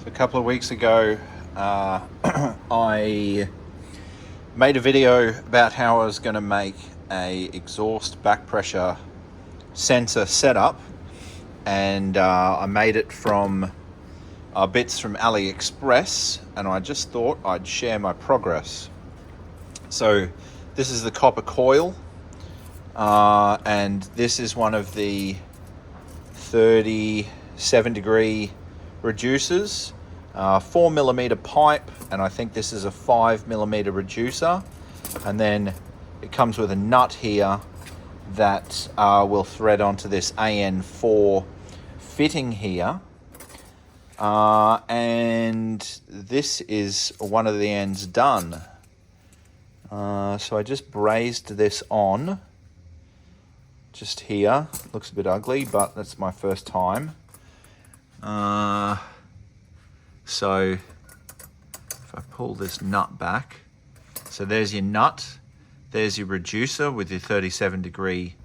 A couple of weeks ago, I made a video about how I was going to make a exhaust back pressure sensor setup, and I made it from bits from AliExpress, and I just thought I'd share my progress. So this is the copper coil, and this is one of the 37 degree reducers, 4mm pipe, and I think this is a 5mm reducer, and then it comes with a nut here that will thread onto this AN4 fitting here, and this is one of the ends done. So I just brazed this on just here. Looks a bit ugly, but that's my first time. So if I pull this nut back, so there's your nut, there's your reducer with your 37 degree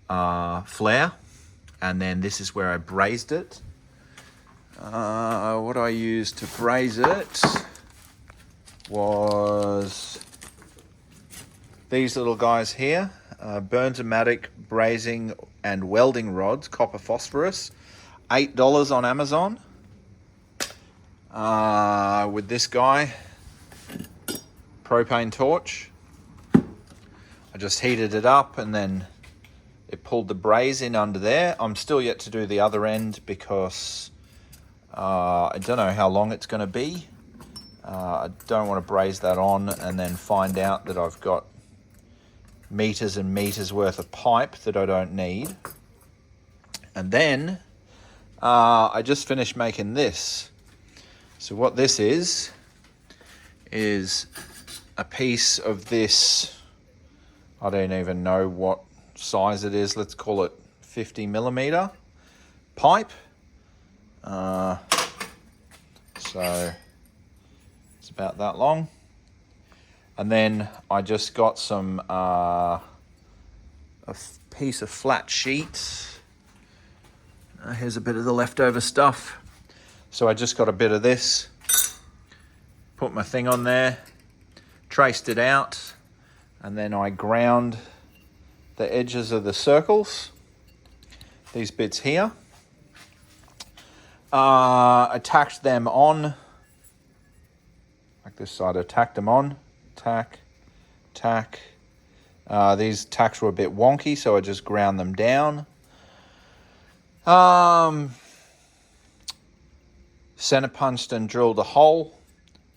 flare, and then this is where I brazed it. What I used to braze it was these little guys here, Burns-O-Matic brazing and welding rods, copper phosphorus, $8 on Amazon. With this guy, propane torch, I just heated it up and then it pulled the braze in under there. I'm still yet to do the other end because I don't know how long it's going to be. I don't want to braze that on and then find out that I've got meters and meters worth of pipe that I don't need. And then I just finished making this. So what this is a piece of this, I don't even know what size it is, let's call it 50mm pipe. So it's about that long. And then I just got some a piece of flat sheet. Here's a bit of the leftover stuff. So I just got a bit of this, put my thing on there, traced it out, and then I ground the edges of the circles, these bits here. I tacked them on, like this side, I tacked them on, tack. These tacks were a bit wonky, so I just ground them down. Center punched and drilled a hole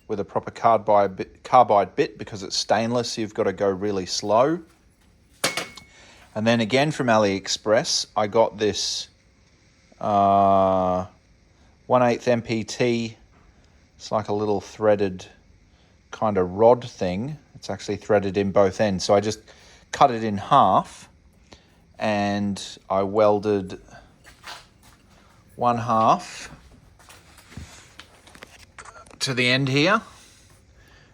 with a proper carbide bit because it's stainless, so you've got to go really slow. And then again from AliExpress, I got this 1/8 MPT. It's like a little threaded kind of rod thing. It's actually threaded in both ends. So I just cut it in half and I welded one half to the end here.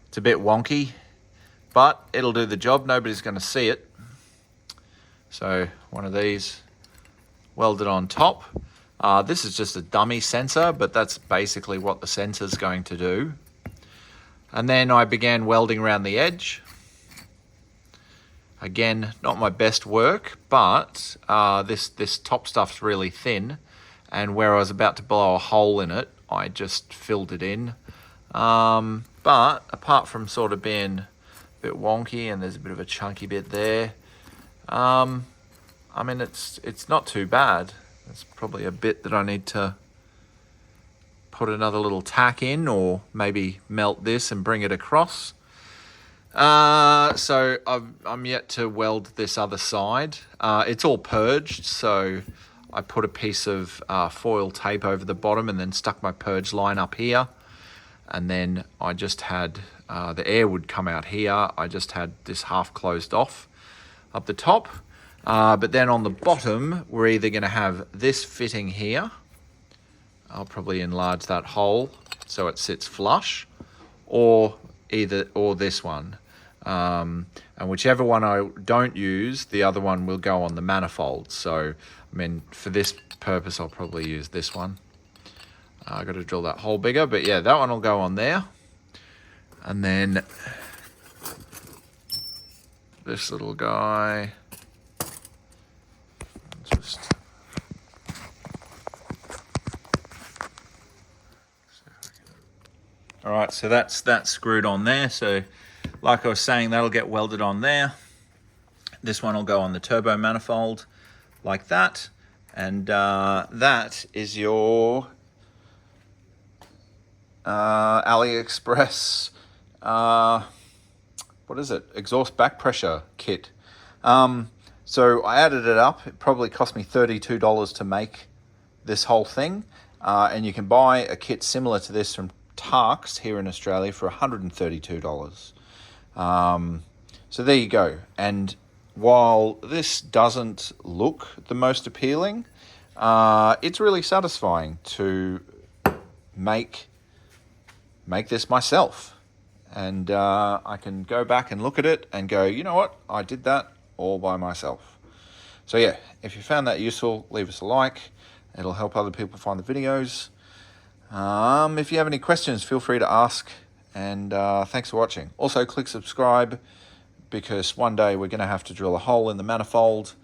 It's a bit wonky, but it'll do the job. Nobody's going to see it. So one of these welded on top. This is just a dummy sensor, but that's basically what the sensor's going to do. And then I began welding around the edge. Again, not my best work, but this top stuff's really thin, and where I was about to blow a hole in it, I just filled it in. But apart from sort of being a bit wonky and there's a bit of a chunky bit there, I mean, it's not too bad. It's probably a bit that I need to put another little tack in, or maybe melt this and bring it across. So I'm yet to weld this other side. It's all purged, so I put a piece of foil tape over the bottom and then stuck my purge line up here. And then I just had, the air would come out here. I just had this half closed off up the top. But then on the bottom, we're either going to have this fitting here. I'll probably enlarge that hole so it sits flush, or this one. And whichever one I don't use, the other one will go on the manifold. So, I mean, for this purpose, I'll probably use this one. I got to drill that hole bigger, but yeah, that one will go on there. And then this little guy, just all right, so that's screwed on there. So like I was saying, that'll get welded on there. This one will go on the turbo manifold like that. And that is your AliExpress, what is it? Exhaust back pressure kit. So I added it up. It probably cost me $32 to make this whole thing. And you can buy a kit similar to this from Tarks here in Australia for $132. So there you go. And while this doesn't look the most appealing, it's really satisfying to make this myself. And I can go back and look at it and go, you know what, I did that all by myself. So yeah, if you found that useful, leave us a like. It'll help other people find the videos. If you have any questions, feel free to ask. And thanks for watching. Also, click subscribe, because one day we're going to have to drill a hole in the manifold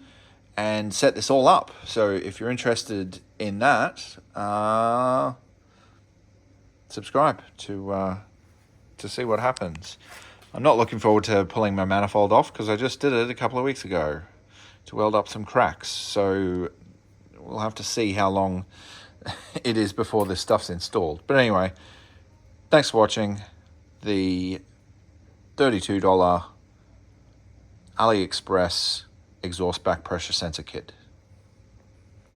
and set this all up. So if you're interested in that, subscribe to see what happens. I'm not looking forward to pulling my manifold off, because I just did it a couple of weeks ago to weld up some cracks. So we'll have to see how long it is before this stuff's installed. But anyway, thanks for watching the $32 AliExpress exhaust back pressure sensor kit.